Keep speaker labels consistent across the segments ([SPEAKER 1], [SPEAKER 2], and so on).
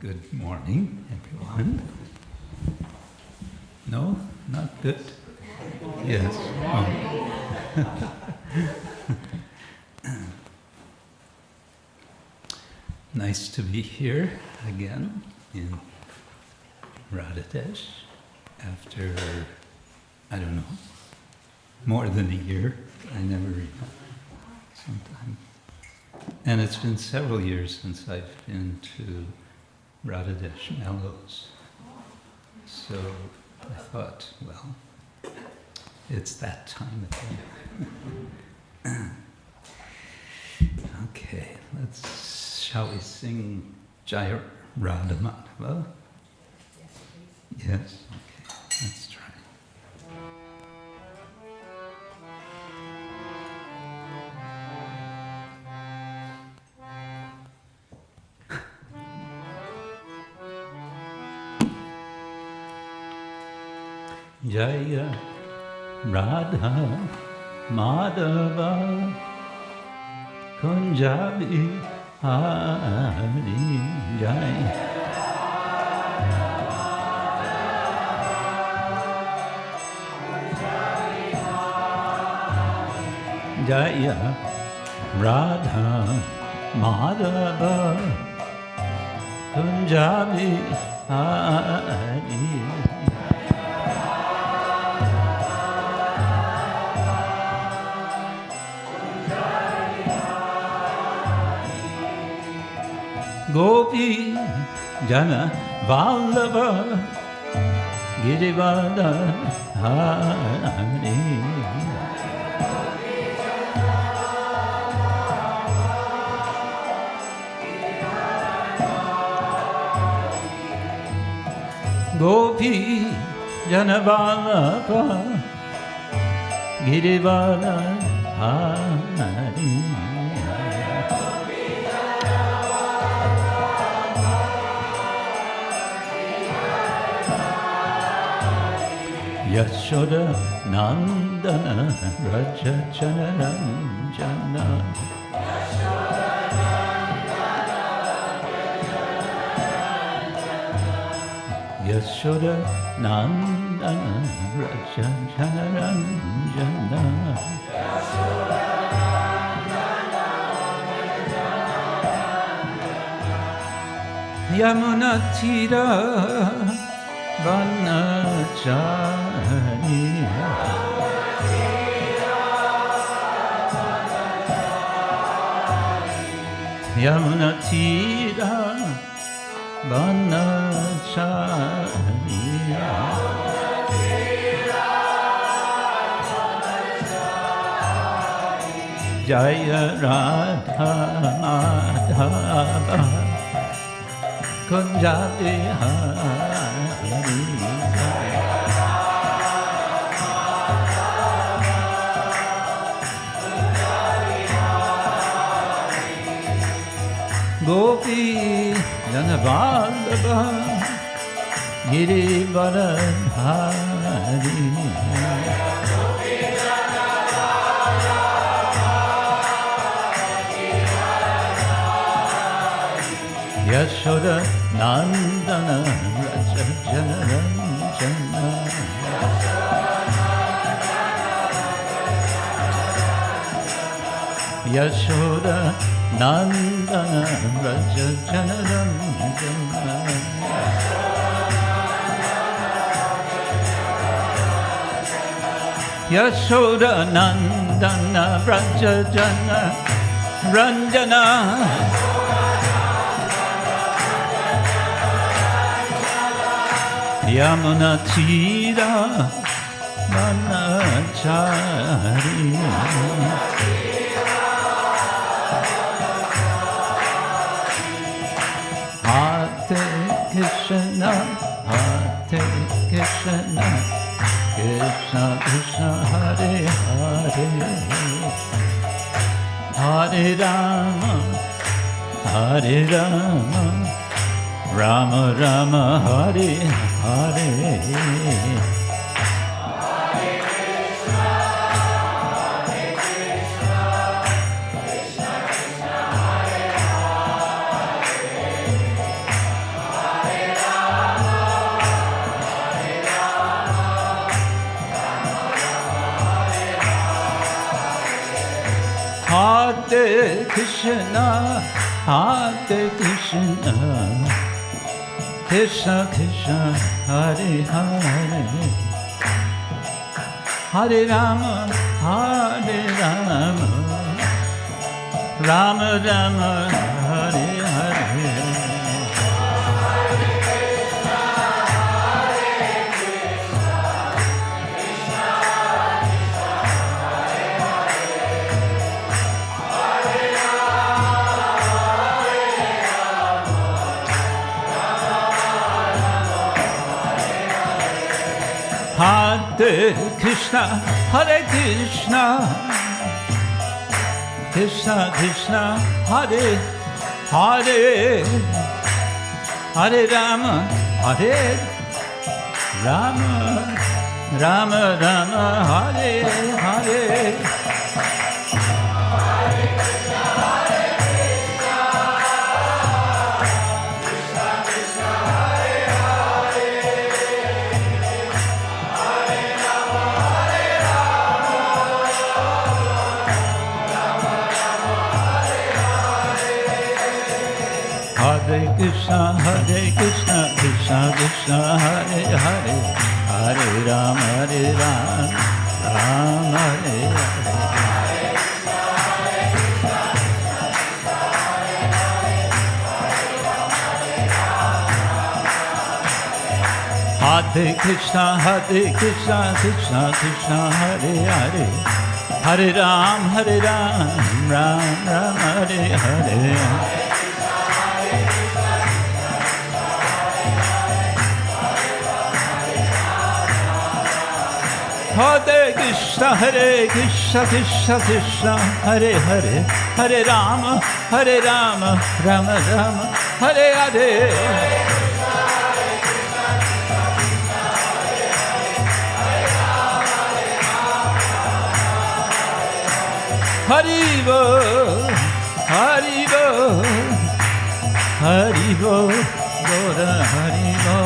[SPEAKER 1] Good morning, everyone. No? Not good? Yes. Oh. Nice to be here again in Radhadesh after, I don't know, more than a year. I never remember. Sometime. And it's been several years since I've been to Radhadesh Mellows. So I thought, well, it's that time of year. Okay, shall we sing Jai Radha Madhava? Yes, okay, let's try. Jaya Radha Madhava Kunjabi Hari Jaya Jaya Radha Madhava Kunjabi Hari Gopi Jana Vallabha Girivada Hari Gopi Jana Vallabha Girivada Hari Yashoda Nandana Raja Janaranjana Yashoda Nandana Raja Janaranjana Yamuna Tira Vanachari Yamuna Tira Vanachari Jaya Radha Madhava Kunjabi Hari Gopi Janavallabha Girivardhari Yashoda Nandana Raja Janaranjana Yashoda Nandana Raja Janaranjana Yashoda Nandana Raja Janaranjana Yamuna Tira Vanachari Hare Krishna Krishna Krishna Hare Hare Hare Rama Rama Rama Hare Hare Krishna, Hare Krishna, Krishna Krishna, Hare Hare, Hare Rama, Hare Rama, Rama Rama, Hare Hare. Hare Krishna, Hare Krishna, Krishna Krishna, Hare Hare, Hare Rama, Hare Rama, Rama Rama, Hare Hare. Hare Krishna, Krishna Krishna, Hare Hare, Hare Rama, Rama Hare Hare. Hare Krishna, Krishna Krishna, Hare Hare, Hare Ram, Ram Hare Hare. Hare Krishna, Krishna Krishna, Hare Hare, Hare Rama, Rama Rama, Hare Hare. Haribo, Haribo, Haribo, Gora Haribo.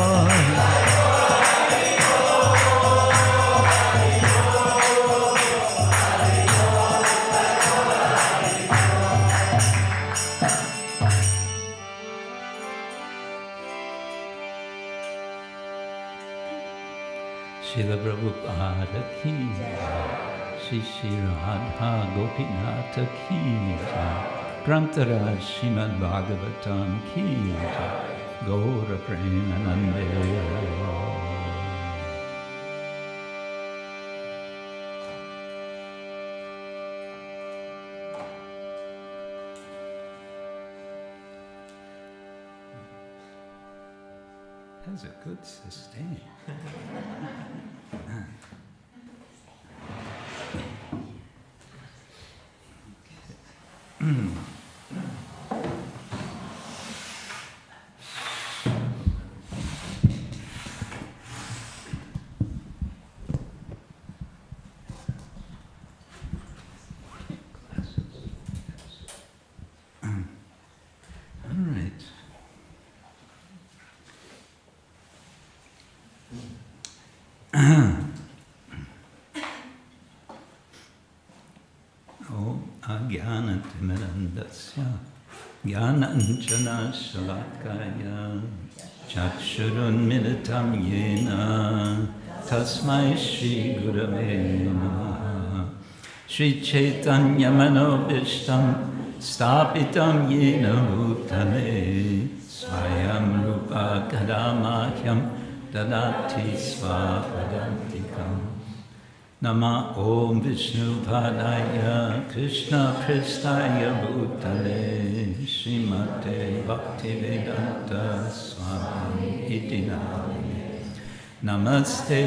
[SPEAKER 1] Srila Prabhupada ki Shri Shri Radha Gopinath ki Grantaraj Srimad-Bhagavatam ki Gaura Premanande. That's a good sustain. Ajnanatimidandasya Jnananjana Shalakaya Chakshurunmilitam Yena Tasmai Shri Gurave Namaha Shri Chaitanya Manobishtam Stapitam Yena Bhutale Swayam Rupa Kadamahyam Dadati Svapadantikam Nama Om Vishnu Padaya Krishna Prestaya Bhutale Srimate Bhaktivedanta Swami Iti Namane Namaste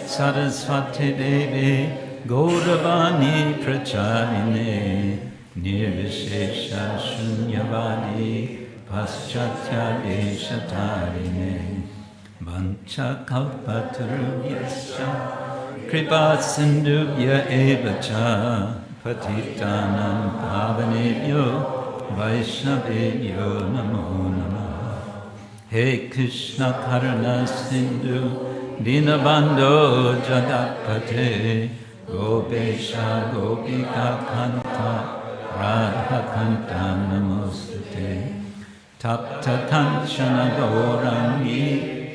[SPEAKER 1] Saraswati Devi Gauravani Pracharine Nirvishesha Shunyavadi Paschatya Deshatarine Vancha Kalpatarubhyascha Kripa Sindhubhya Evacha Patitanam Pavanebhyo Vaishnavebhyo Namo Namaha He Krishna Karuna Sindhu Dinabandho Jagatpate Gopesha Gopika Kanta Radhakanta namostute. Tapta kanchana gaurangi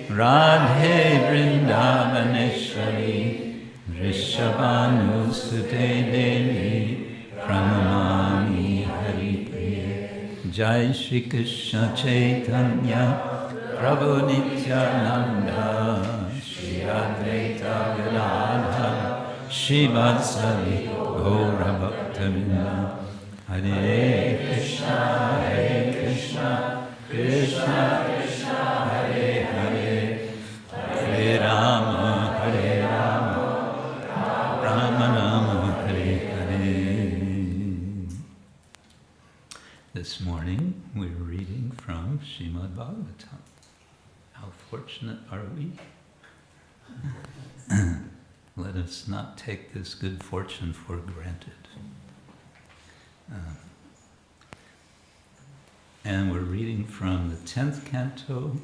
[SPEAKER 1] Radhe Vrindavaneshwari Vrishabhanusute Devi Pranamami Haripriye. Jai Shri Krishna Chaitanya Prabhu Nityananda Shri Advaita Gadadhara Shrivatsari Gaura Bhaktavinda. Hare Krishna, Krishna Krishna, Hare Hare, Hare Rama, Rama Rama, Hare Hare. This morning we're reading from Srimad-Bhagavatam. How fortunate are we? Let us not take this good fortune for granted. And we're reading from the 10th canto,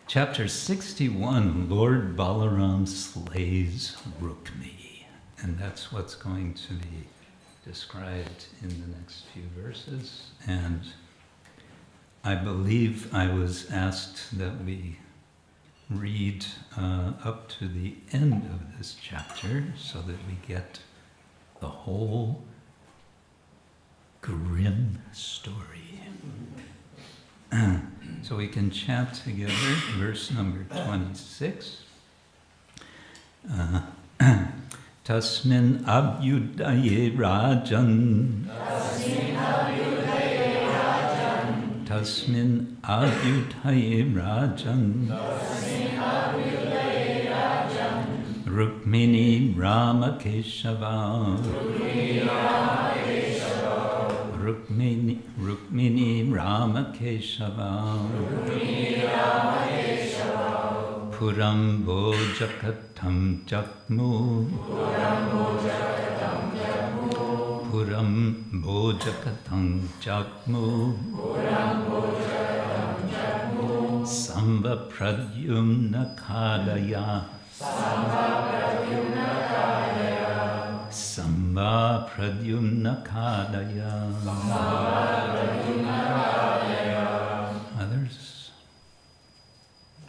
[SPEAKER 1] chapter 61, Lord Balarāma slays Rukmiṇī. And that's what's going to be described in the next few verses. And I believe I was asked that we read up to the end of this chapter so that we get the whole grim story. So we can chant together verse number 26. Tasmin abhyudaye rājan. Tasmin abhyudaye rājan. Rukmiṇī rāma-keśavau. Rukmiṇī rāma-keśavau. Puram bhojakaṭaṁ jagmuḥ. Puram bhojakaṭaṁ jagmuḥ. sāmba-pradyumnakādayaḥ. Sāmba-pradyumnakādayaḥ. Others?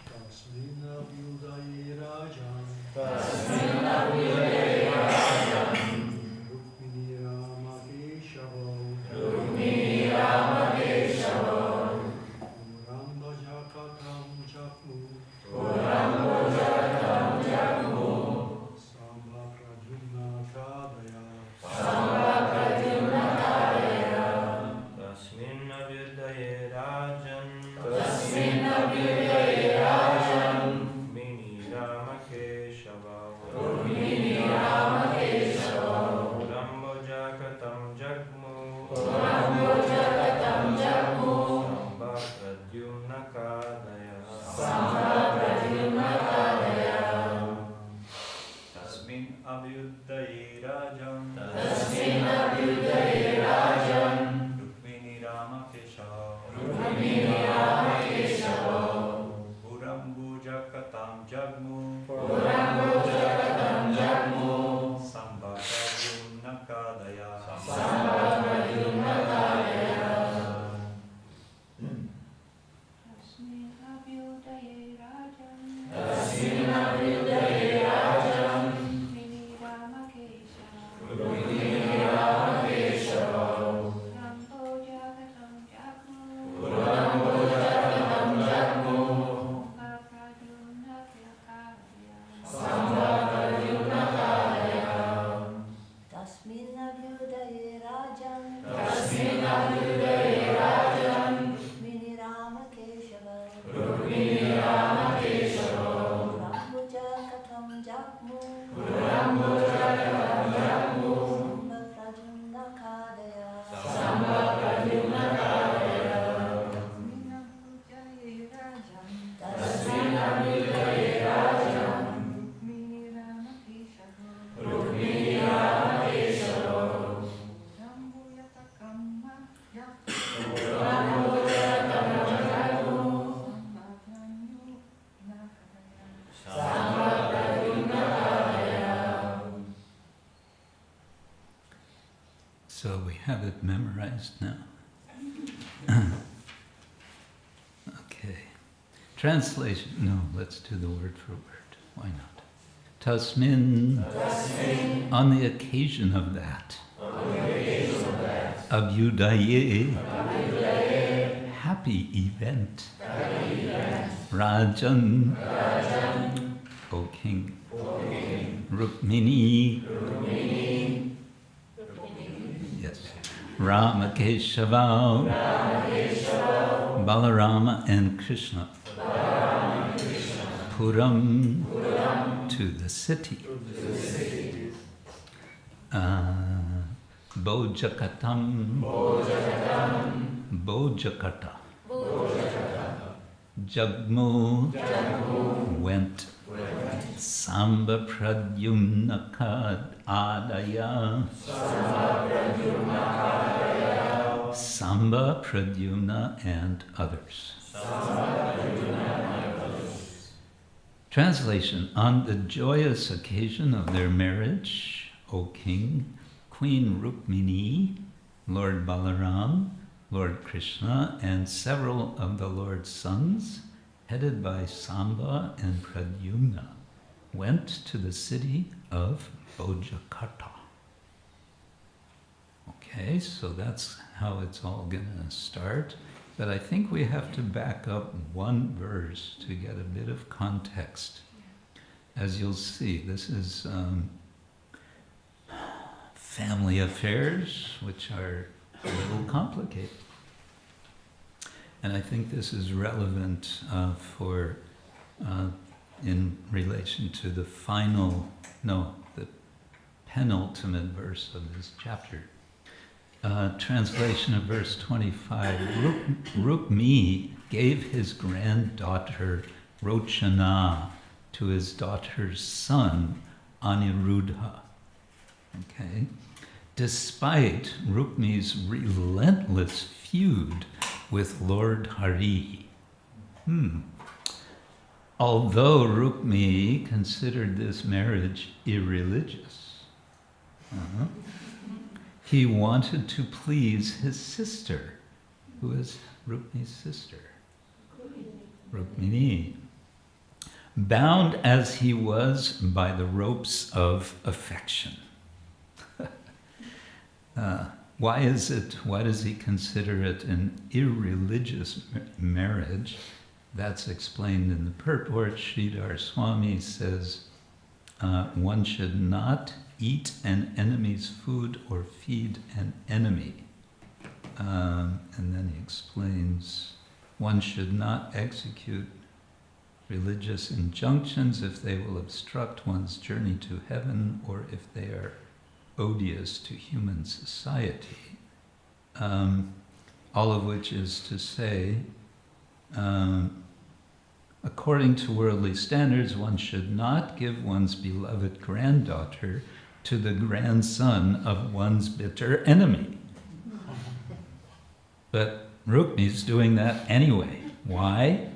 [SPEAKER 2] Tasmin abhyudaye rājan. Rukmiṇī rāma-keśavau. Puram bhojakaṭaṁ jagmuḥ. Sāmba-pradyumnakādayaḥ.
[SPEAKER 3] Tasmin abhyudaye rājan. Rukmiṇī rāma-keśavau. Puram bhojakaṭaṁ jagmuḥ. Sāmba-pradyumnakādayaḥ. Tasmin abhyudaye rājan. Rukmiṇī rāma-keśavau. Puram bhojakaṭaṁ jagmuḥ. Sāmba-pradyumnakādayaḥ.
[SPEAKER 4] Tasmin abhyudaye
[SPEAKER 1] So we have it memorized now. Okay. Translation. No, let's do the word for word. Why not? Tasmin. On the occasion of that. Abhyudaye. Happy event. Rājan. O King. Rukmiṇī. Yes. Rāma-keśavau. Balarāma and Kṛṣṇa. Puram. To the city. Bhojakaṭaṁ. Bhojakaṭa. Jagmuḥ. Went. Sāmba-pradyumnaka-ādayaḥ. Sāmba, Pradyumna, and others. Translation. On the joyous occasion of their marriage, O King, Queen Rukmiṇī, Lord Balarāma, Lord Krishna, and several of the Lord's sons, headed by Sāmba and Pradyumna, went to the city of Bhojakaṭa. Okay, so that's how it's all going to start. But I think we have to back up one verse to get a bit of context. As you'll see, this is family affairs, which are a little complicated. And I think this is relevant in relation to the penultimate verse of this chapter. Translation of verse 25. Rukmiṇī gave his granddaughter Rochana to his daughter's son Aniruddha. Okay? Despite Rukmi's relentless feud with Lord Hari. Although Rukmiṇī considered this marriage irreligious, he wanted to please his sister. Who is Rukmi's sister? Rukmiṇī. Bound as he was by the ropes of affection. Why does he consider it an irreligious marriage? That's explained in the purport. Sridhar Swami says, one should not eat an enemy's food or feed an enemy. And then he explains, one should not execute religious injunctions if they will obstruct one's journey to heaven or if they are odious to human society. All of which is to say, according to worldly standards, one should not give one's beloved granddaughter to the grandson of one's bitter enemy. But Rukmi's doing that anyway. Why?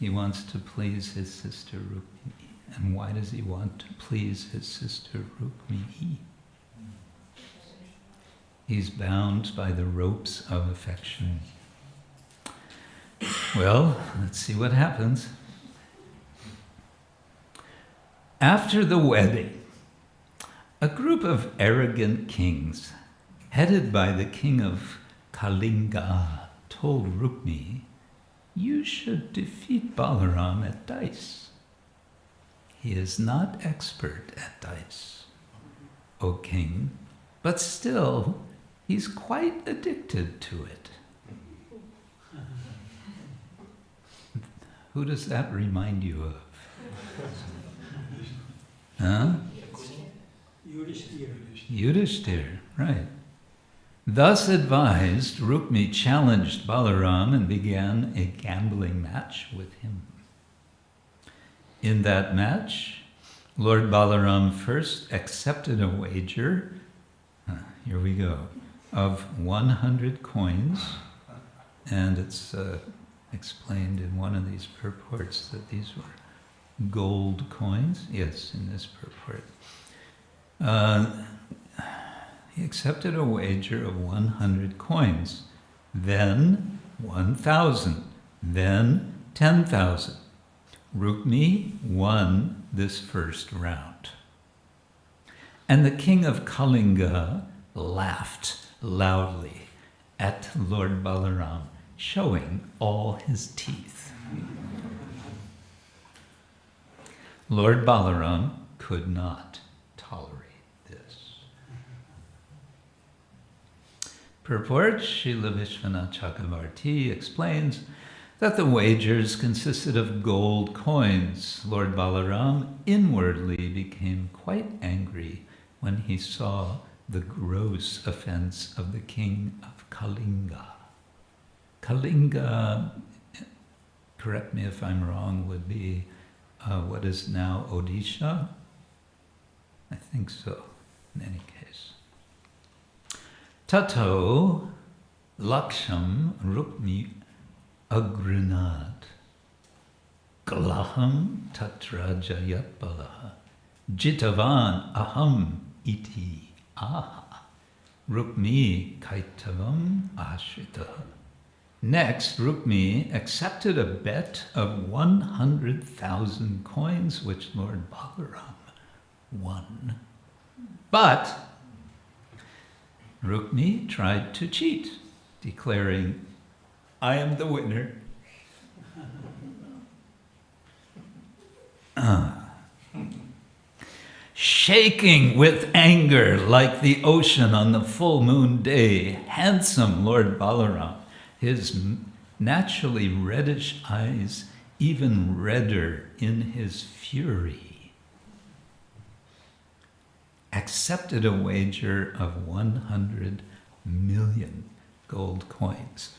[SPEAKER 1] He wants to please his sister Rukmiṇī. And why does he want to please his sister Rukmiṇī? He's bound by the ropes of affection. Well, let's see what happens. After the wedding, a group of arrogant kings, headed by the king of Kalinga, told Rukmiṇī, you should defeat Balarāma at dice. He is not expert at dice, O king, but still, he's quite addicted to it. Who does that remind you of? Huh? Yudhishthira, right. Thus advised, Rukmiṇī challenged Balarāma and began a gambling match with him. In that match, Lord Balarāma first accepted a wager, here we go, of 100 coins, and it's explained in one of these purports that these were gold coins. Yes, in this purport. He accepted a wager of 100 coins, then 1,000, then 10,000. Rukmiṇī won this first round. And the king of Kalinga laughed loudly at Lord Balarāma, showing all his teeth. Lord Balarāma could not tolerate this. Purport, Srila Vishwanath Chakravarti explains that the wagers consisted of gold coins. Lord Balarāma inwardly became quite angry when he saw the gross offense of the king of Kalinga. Kalinga, correct me if I'm wrong, would be what is now Odisha? I think so, in any case. Tato laksham Rukmiṇī agrinad kalaham tatra jayat balaha jitavan aham iti aha Rukmiṇī kaitavam ashritaha. Next, Rukmiṇī accepted a bet of 100,000 coins, which Lord Balarāma won. But Rukmiṇī tried to cheat, declaring, "I am the winner." Shaking with anger like the ocean on the full moon day, handsome Lord Balarāma, his naturally reddish eyes even redder in his fury, accepted a wager of 100 million gold coins.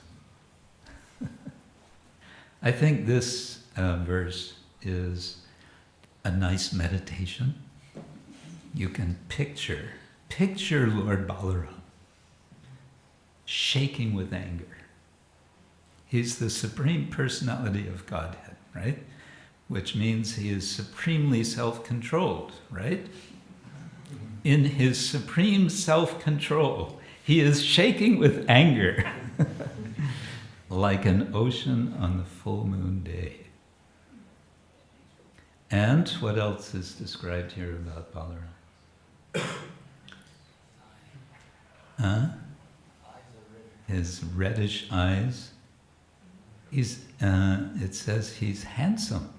[SPEAKER 1] I think this verse is a nice meditation. You can picture Lord Balarāma shaking with anger. He's the Supreme Personality of Godhead, right? Which means he is supremely self-controlled, right? In his supreme self-control, he is shaking with anger like an ocean on the full moon day. And what else is described here about Balarāma? His reddish eyes. It says he's handsome.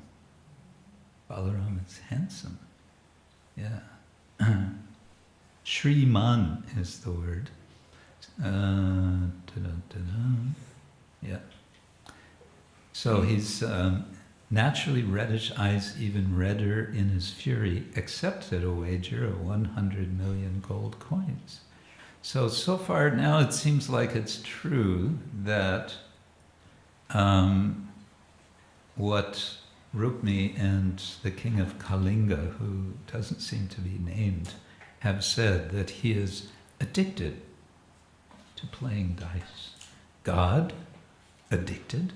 [SPEAKER 1] Balarāma is handsome. Yeah. Shriman is the word. Yeah. So he's naturally reddish eyes, even redder in his fury, accepted a wager of 100 million gold coins. So far now it seems like it's true that what Rukmiṇī and the king of Kalinga, who doesn't seem to be named, have said, that he is addicted to playing dice. God addicted?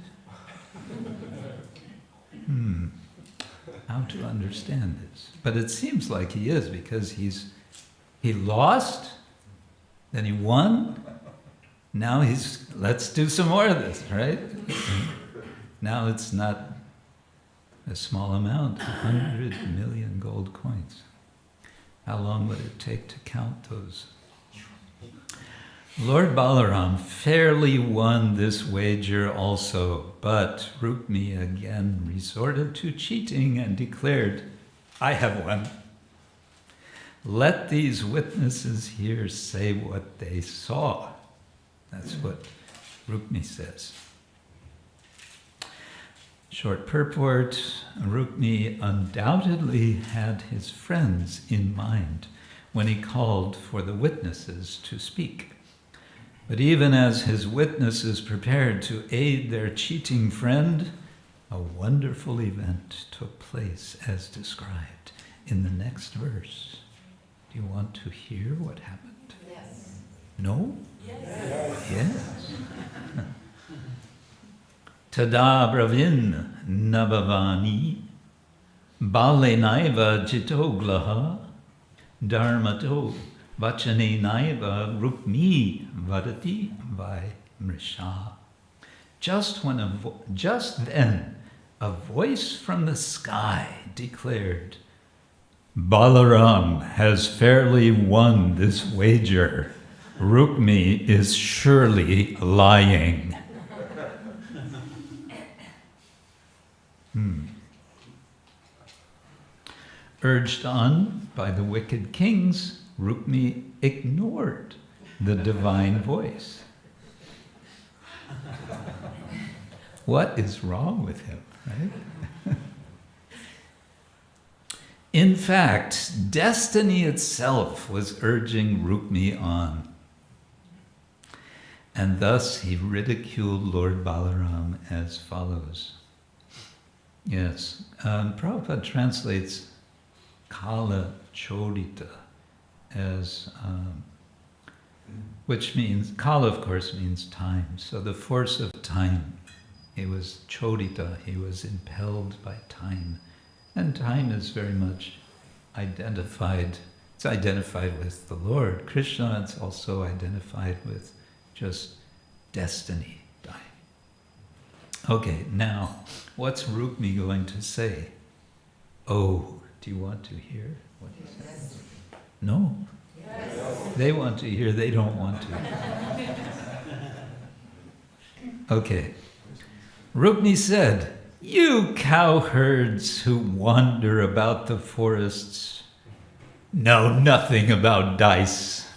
[SPEAKER 1] How to understand this? But it seems like he is, because he lost, then he won, now let's do some more of this, right? Now it's not a small amount, 100 million gold coins. How long would it take to count those? Lord Balarāma fairly won this wager also, but Rukmiṇī again resorted to cheating and declared, "I have won. Let these witnesses here say what they saw." That's what Rukmiṇī says. Short purport, Rukmiṇī undoubtedly had his friends in mind when he called for the witnesses to speak. But even as his witnesses prepared to aid their cheating friend, a wonderful event took place as described in the next verse. Do you want to hear what happened?
[SPEAKER 4] Yes.
[SPEAKER 1] No?
[SPEAKER 4] Yes.
[SPEAKER 1] Yes. Tada bravin nabhavani balenaiva jitoglaha dharmato vachane naiva Rukmiṇī vadati vai mrisha. Just then, a voice from the sky declared, Balarāma has fairly won this wager. Rukmiṇī is surely lying. Urged on by the wicked kings, Rukmiṇī ignored the divine voice. What is wrong with him, right? In fact, destiny itself was urging Rukmiṇī on. And thus he ridiculed Lord Balarāma as follows. Yes, Prabhupada translates Kala Chodita as, which means, Kala of course means time, so the force of time. He was Chodita, he was impelled by time. And time is very much identified, it's identified with the Lord. Krishna, it's also identified with just destiny, time. Okay, now, what's Rukmiṇī going to say? Oh, do you want to hear what he says? No? Yes. They want to hear, they don't want to. Okay. Rukmiṇī said, you cowherds who wander about the forests know nothing about dice.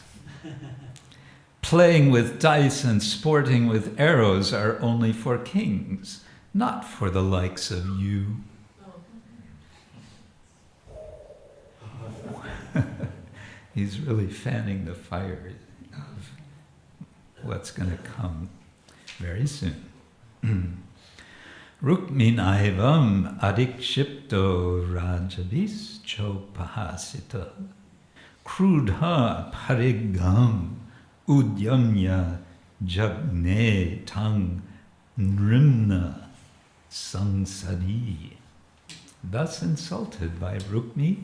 [SPEAKER 1] Playing with dice and sporting with arrows are only for kings, not for the likes of you. He's really fanning the fire of what's going to come very soon. Rukmiṇaivam adikshipto rajabis chopahasita krudha parigam udyamya jagne tang nrimna sangsadi. Thus insulted by Rukmiṇī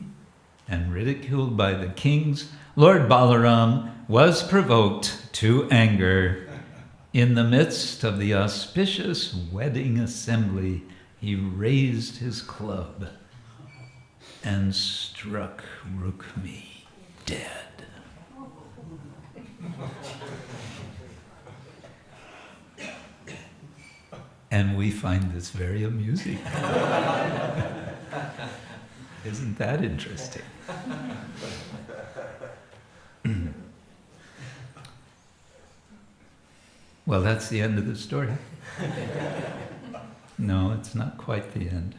[SPEAKER 1] and ridiculed by the kings, Lord Balarāma was provoked to anger. In the midst of the auspicious wedding assembly, he raised his club and struck Rukmiṇī dead. And we find this very amusing. Isn't that interesting? Well, that's the end of the story. No, it's not quite the end.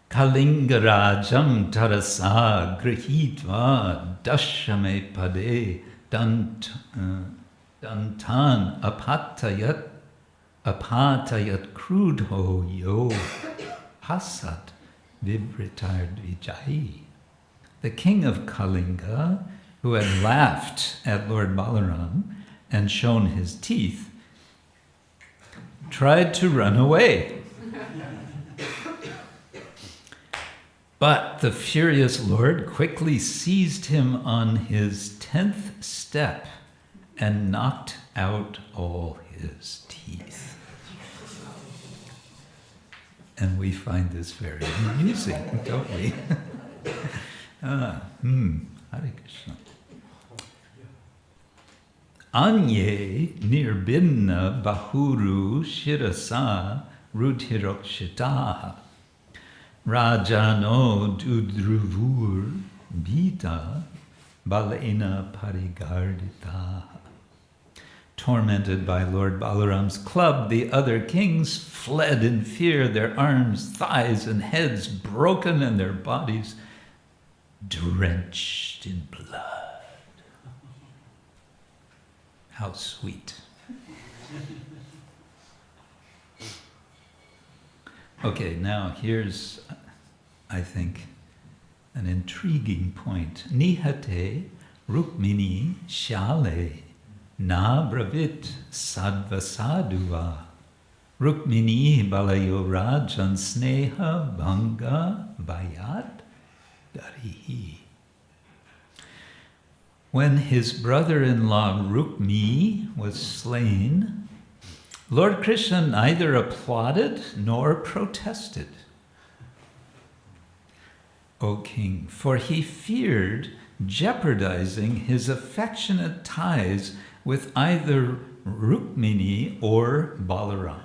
[SPEAKER 1] Kalingarajam tarasa grihitva dashame pade dantan apatayat krudho yo hasat vibritard vijai. The king of Kalinga, who had laughed at Lord Balarāma and shown his teeth, tried to run away. But the furious Lord quickly seized him on his 10th step and knocked out all his teeth. And we find this very amusing, don't we? Hare Krishna. Anye nirbinna bahuru shirasa rudhirokshitaha rajano dudruvur bhita balena parigardita. Tormented by Lord Balarāma's club, the other kings fled in fear, their arms, thighs, and heads broken and their bodies drenched in blood. How sweet. Okay, now here's, I think, an intriguing point. Nihate Rukmiṇī shale na bravit sadvasaduva Rukmiṇī balayo rajan sneha bhanga bayat darihi. when his brother-in-law Rukmiṇī was slain, Lord Krishna neither applauded nor protested, O king, for he feared jeopardizing his affectionate ties with either Rukmiṇī or Balarāma.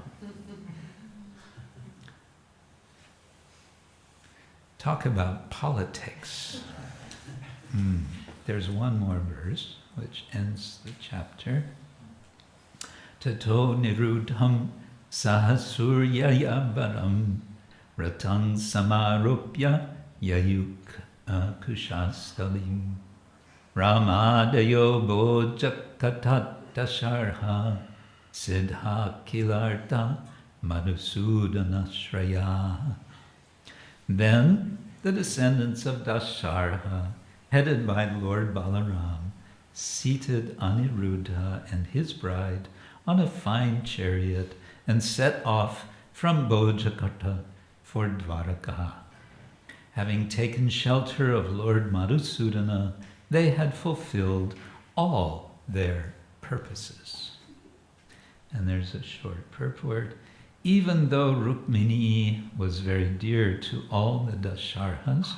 [SPEAKER 1] Talk about politics. There's one more verse which ends the chapter. Tato nirudham sahasuryaya varam ratang samarupya yayuk kushastalim ramadayo bhojakaṭa siddha kilarta madhusudanashraya. Then the descendants of Dasharha, headed by Lord Balarāma, seated Aniruddha and his bride on a fine chariot and set off from Bhojakaṭa for Dvaraka. Having taken shelter of Lord Madhusudana, they had fulfilled all their purposes. And there's a short purport. Even though Rukmiṇī was very dear to all the Dasharhas,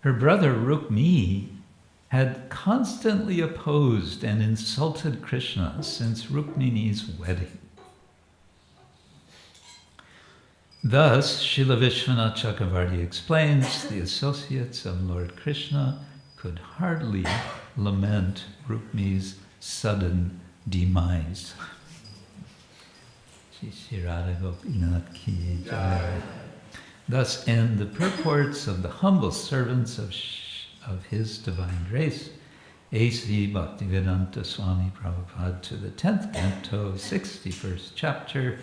[SPEAKER 1] her brother Rukmiṇī had constantly opposed and insulted Krishna since Rukmiṇī's wedding. Thus, Srila Vishwanath Chakravarti explains, the associates of Lord Krishna could hardly lament Rukmiṇī's sudden demise. Thus end the purports of the humble servants of His Divine Grace, A.C. Bhaktivedanta Swami Prabhupada, to the 10th canto, 61st chapter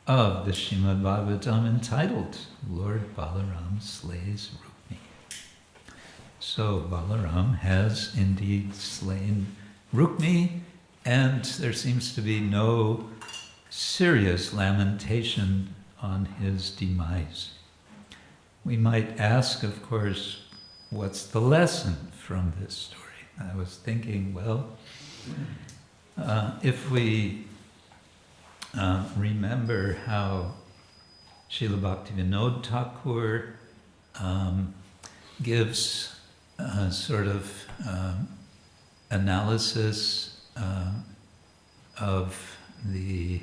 [SPEAKER 1] of the Srimad-Bhagavatam, entitled Lord Balarāma Slays Rukmiṇī. So Balarāma has indeed slain Rukmiṇī, and there seems to be no serious lamentation on his demise. We might ask, of course, what's the lesson from this story? I was thinking, well, if we remember how Srila Bhaktivinoda Thakur gives a sort of analysis of the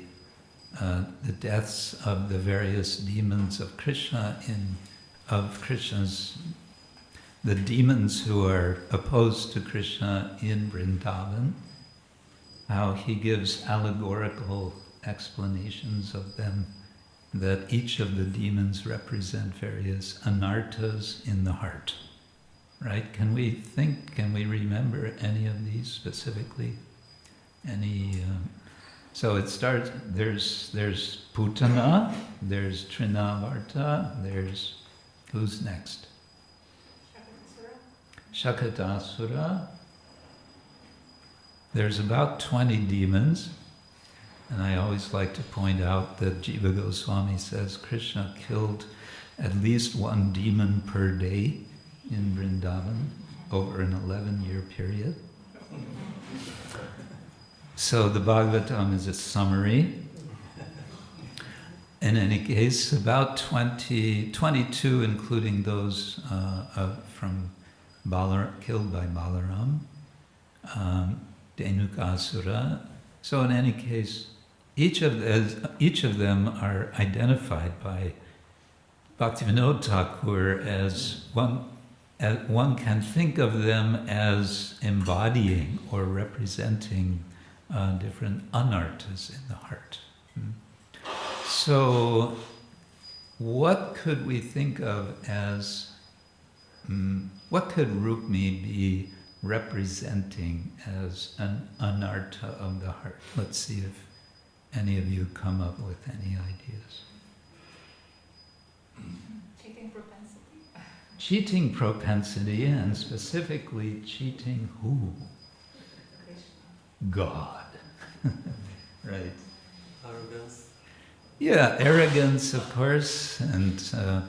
[SPEAKER 1] deaths of the various demons of Krishna, the demons who are opposed to Krishna in Vrindavan, how he gives allegorical explanations of them, that each of the demons represent various anarthas in the heart. Right? Can we remember any of these specifically? So it starts, there's Putana, there's Trinavarta, there's, who's next? Shakatasura. There's about 20 demons, and I always like to point out that Jiva Goswami says Krishna killed at least one demon per day in Vrindavan over an 11-year period. So the Bhagavatam is a summary. In any case, about 22, including those killed by Balarāma, Dhenukasura. So in any case, each of them are identified by Bhaktivinoda Thakur as one can think of them as embodying or representing different anarthas in the heart. So, what could we think of as, what could Rukmiṇī be representing as an anartha of the heart? Let's see if any of you come up with any ideas.
[SPEAKER 4] Cheating propensity.
[SPEAKER 1] Cheating propensity, and specifically cheating who? God. Right.
[SPEAKER 2] Arrogance.
[SPEAKER 1] Yeah, arrogance, of course, and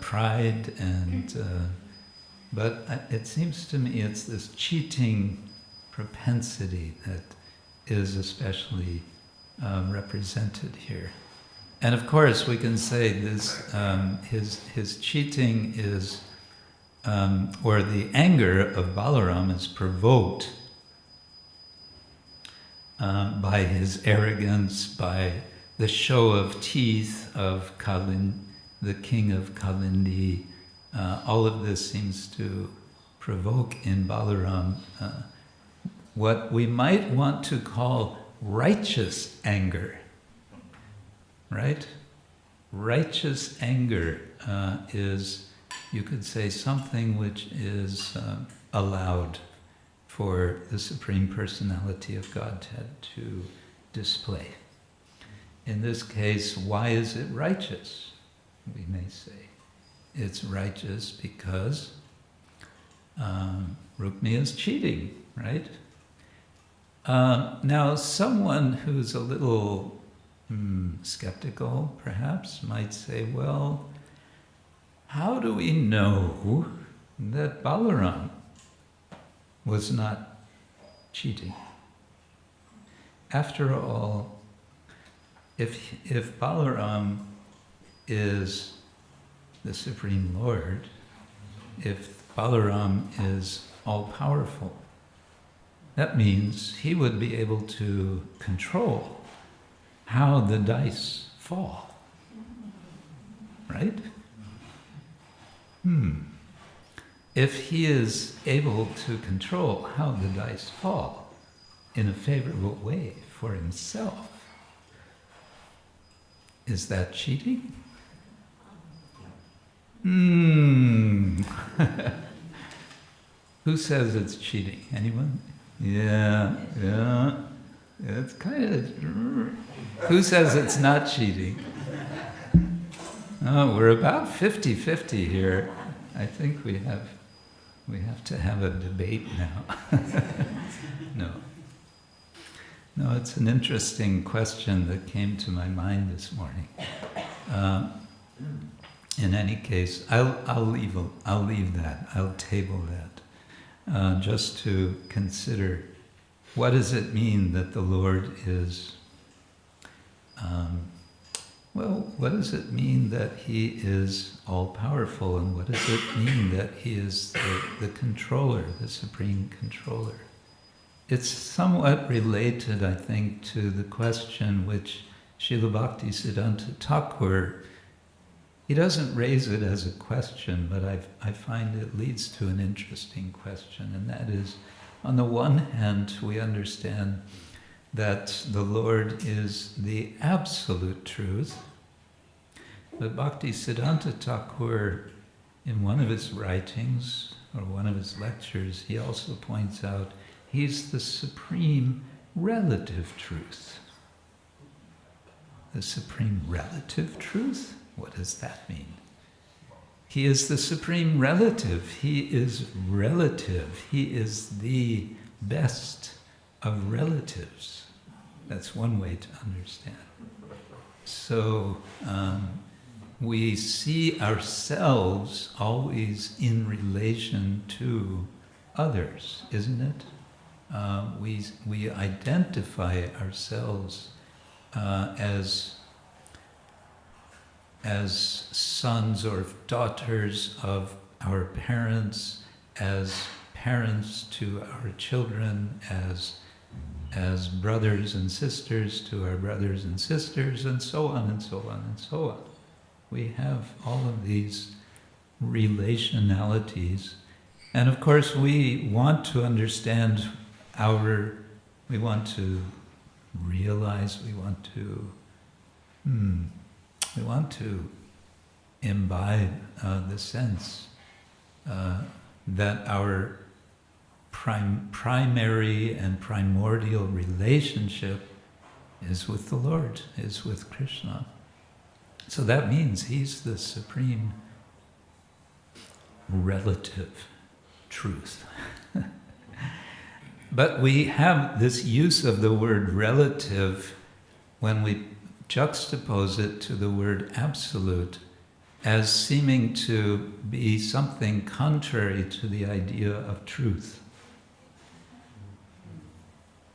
[SPEAKER 1] pride, and but it seems to me it's this cheating propensity that is especially represented here. And of course, we can say this: his cheating is, or the anger of Balarāma is provoked by his arrogance, by the show of teeth of the king of Kalindi. All of this seems to provoke in Balarāma what we might want to call righteous anger. Right? Righteous anger is, you could say, something which is allowed for the Supreme Personality of Godhead to display. In this case, why is it righteous? We may say it's righteous because Rukmiṇī is cheating, right? Now, someone who's a little skeptical, perhaps, might say, well, how do we know that Balarāma was not cheating? After all, if Balarāma is the Supreme Lord, if Balarāma is all-powerful, that means he would be able to control how the dice fall, right? If he is able to control how the dice fall in a favorable way for himself, is that cheating? Who says it's cheating? Anyone? Yeah. It's kind of... Who says it's not cheating? Oh, we're about 50-50 here. I think we have to have a debate now. No, it's an interesting question that came to my mind this morning. In any case, I'll leave that. I'll table that, just to consider what does it mean that the Lord is. What does it mean that He is all-powerful, and what does it mean that He is the controller, the supreme controller? It's somewhat related, I think, to the question which Srila Bhaktisiddhanta Thakur, he doesn't raise it as a question, but I find it leads to an interesting question, and that is, on the one hand, we understand that the Lord is the absolute truth, but Bhaktisiddhanta Thakur, in one of his writings, or one of his lectures, he also points out He's the supreme relative truth. The supreme relative truth? What does that mean? He is the supreme relative. He is relative. He is the best of relatives. That's one way to understand. So we see ourselves always in relation to others, isn't it? We identify ourselves as sons or daughters of our parents, as parents to our children, as brothers and sisters to our brothers and sisters, and so on and so on and so on. We have all of these relationalities, and of course we want to understand we want to realize, we want to imbibe the sense that our primary and primordial relationship is with the Lord, is with Krishna. So that means He's the supreme relative truth. But we have this use of the word relative when we juxtapose it to the word absolute as seeming to be something contrary to the idea of truth.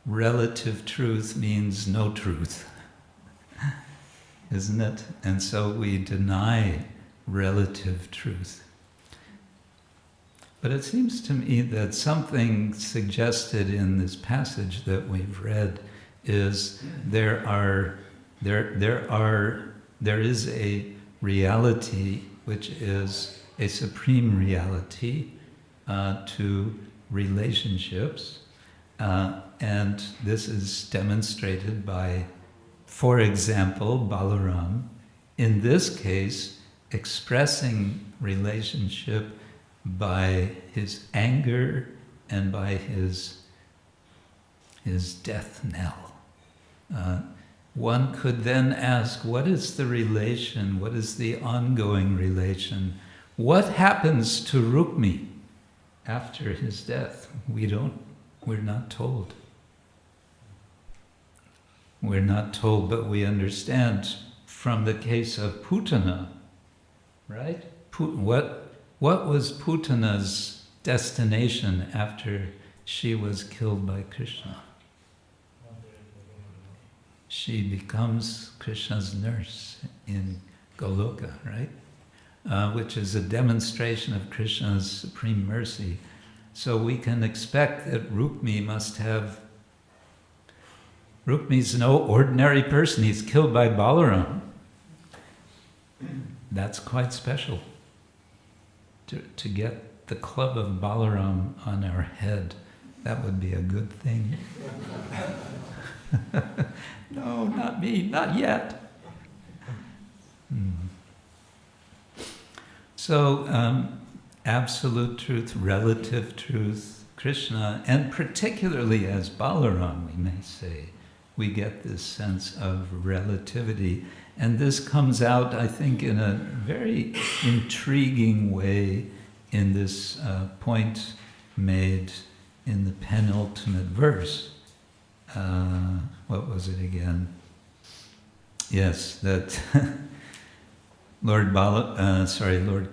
[SPEAKER 1] relative truth means no truth, isn't it? And so we deny relative truth. But it seems to me that something suggested in this passage that we've read is there is a reality which is a supreme reality to relationships, and this is demonstrated by, for example, Balarāma, in this case, expressing relationship by his anger and by his death knell. One could then ask, what is the relation? What is the ongoing relation? What happens to Rukmiṇī after his death? We're not told. We're not told, but we understand from the case of Putana, right? What was Putana's destination after she was killed by Krishna? She becomes Krishna's nurse in Goloka, right? Which is a demonstration of Krishna's supreme mercy. So we can expect that Rukmiṇī Rukmiṇī's no ordinary person. He's killed by Balarāma. That's quite special. To get the club of Balarāma on our head, that would be a good thing. No, not me, not yet. So, absolute truth, relative truth, Krishna, and particularly as Balarāma, we may say, we get this sense of relativity. And this comes out, I think, in a very intriguing way in this point made in the penultimate verse. What was it again? Yes, that Lord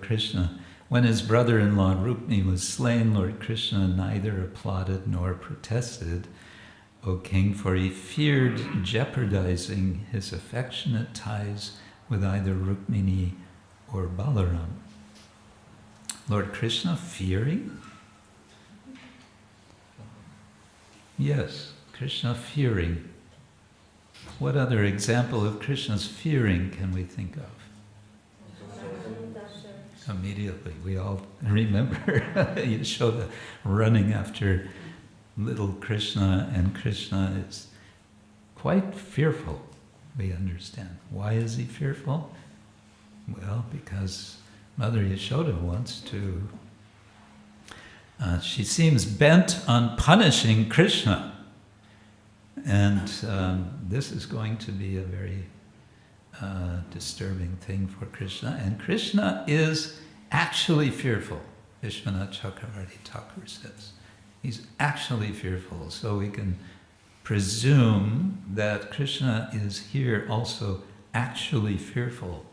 [SPEAKER 1] Krishna, when his brother-in-law Rukmiṇī was slain, Lord Krishna neither applauded nor protested, O king, for he feared jeopardizing his affectionate ties with either Rukmiṇī or Balarāma. Lord Krishna fearing? Yes, Krishna fearing. What other example of Krishna's fearing can we think of? Immediately, we all remember Yashoda running after little Krishna, and Krishna is quite fearful, we understand. Why is he fearful? Well, because Mother Yashoda wants to... she seems bent on punishing Krishna. And this is going to be a very disturbing thing for Krishna. And Krishna is actually fearful. Vishwanath Chakravarti Thakur says. He's actually fearful. So we can presume that Krishna is here also actually fearful.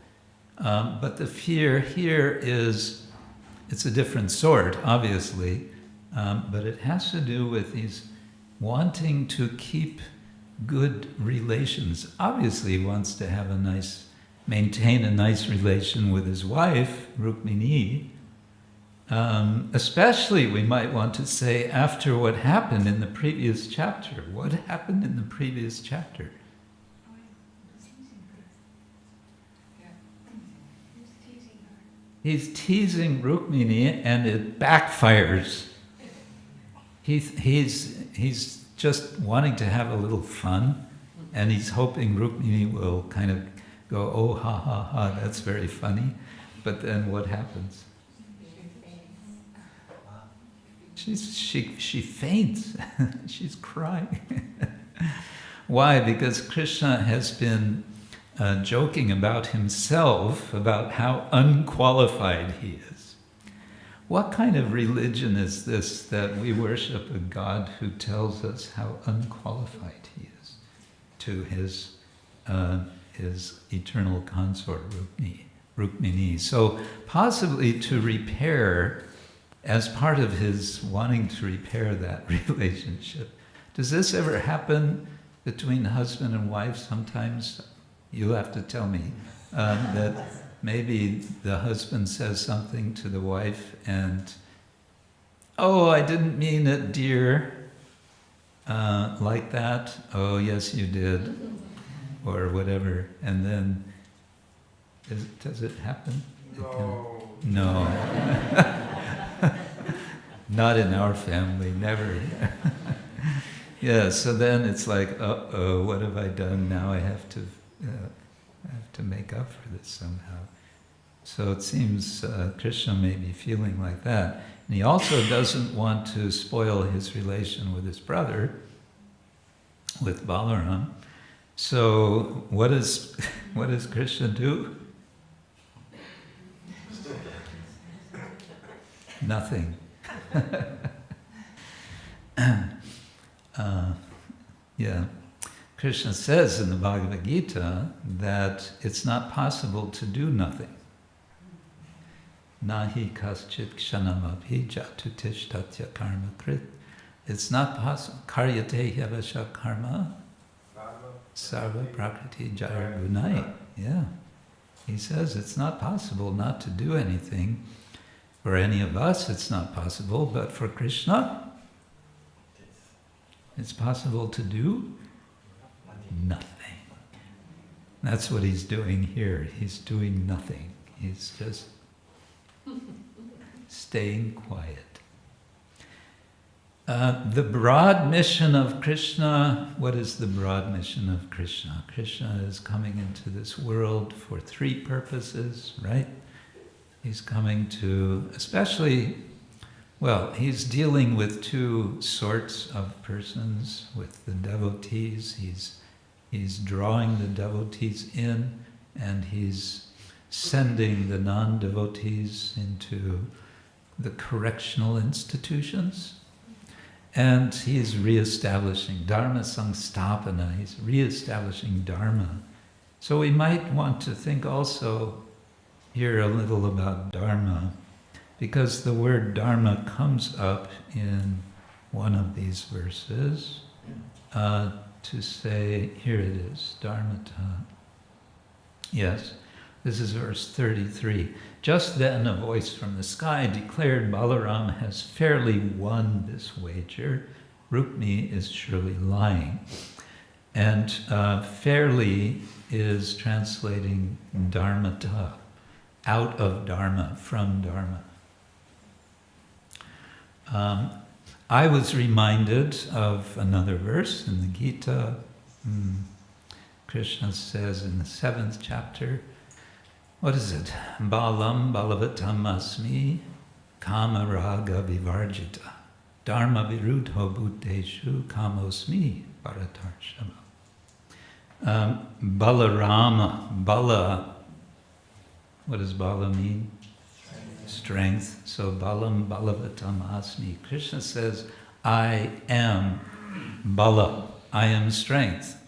[SPEAKER 1] But the fear here it's a different sort, obviously, but it has to do with these wanting to keep good relations. Obviously, he wants to maintain a nice relation with his wife, Rukmiṇī. Especially, we might want to say, after what happened in the previous chapter. What happened in the previous chapter? He's teasing Rukmiṇī, and it backfires. He's just wanting to have a little fun, and he's hoping Rukmiṇī will kind of go, oh, ha, ha, ha, that's very funny. But then what happens? She faints. She's crying. Why? Because Krishna has been joking about himself, about how unqualified he is. What kind of religion is this, that we worship a God who tells us how unqualified he is to his eternal consort, Rukmiṇī? So possibly to repair, as part of his wanting to repair that relationship, Does this ever happen between husband and wife? Sometimes you have to tell me that maybe the husband says something to the wife and, "Oh, I didn't mean it, dear," like that. "Oh, yes, you did," or whatever. And then, does it happen? No. Not in our family, never. Yeah, so then it's like, uh-oh, what have I done? Now I have to make up for this somehow. So it seems Krishna may be feeling like that. And he also doesn't want to spoil his relation with his brother, with Balarāma. So what does Krishna do? Nothing. Yeah. Krishna says in the Bhagavad Gita that it's not possible to do nothing. Nahi kaschit kshanamabhi jatu tishtatya karma krit. It's not possible. Karyate hyavasha karma sarva prakriti jaya gunai. Yeah. He says it's not possible not to do anything. For any of us, it's not possible, but for Krishna, it's possible to do nothing. That's what he's doing here. He's doing nothing. He's just staying quiet. The broad mission of Krishna, what is the broad mission of Krishna? Krishna is coming into this world for three purposes, right? He's coming to, especially, well, he's dealing with two sorts of persons, with the devotees. He's drawing the devotees in, and he's sending the non-devotees into the correctional institutions. And he's reestablishing Dharma Samstapana, he's reestablishing Dharma. So we might want to think also here a little about Dharma, because the word Dharma comes up in one of these verses to say, here it is, Dharmata. Yes, this is verse 33. Just then a voice from the sky declared Balarāma has fairly won this wager. Rukmiṇī is surely lying. And fairly is translating Dharmata, out of Dharma, from Dharma. I was reminded of another verse in the Gita. Krishna says in the 7th chapter, what is it? Balam balavatam asmi kama raga vivarjita dharma virudho bhuteshu kamosmi bharatarshava. Balarāma, Bala, what does Bala mean? Strength. So balam balavatam asmi. Krishna says, I am Bala, I am strength.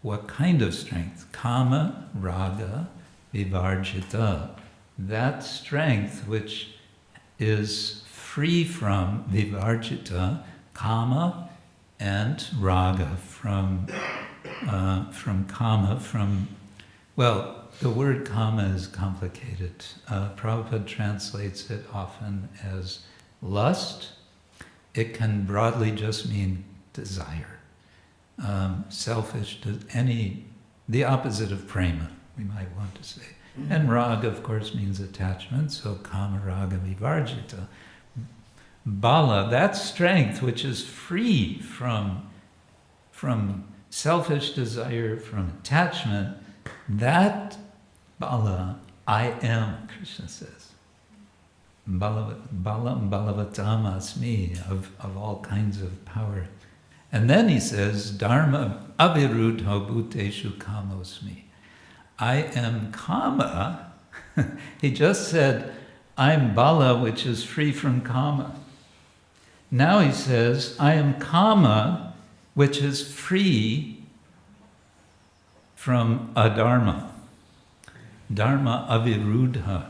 [SPEAKER 1] What kind of strength? Kama, raga, vivarjita. That strength which is free from vivarjita, kama, and raga, from kama, well, the word kama is complicated. Prabhupada translates it often as lust. It can broadly just mean desire. Selfish, the opposite of prema, we might want to say. And raga, of course, means attachment, so kama raga vivarjita. Bala, that strength which is free from selfish desire, from attachment, that Bala, I am, Krishna says. Balam balavatam asmi, of all kinds of power. And then he says, Dharma avirudho bhuteshu kamosmi. I am kama. He just said, I'm Bala, which is free from kama. Now he says, I am kama, which is free from adharma. Dharma avirudha.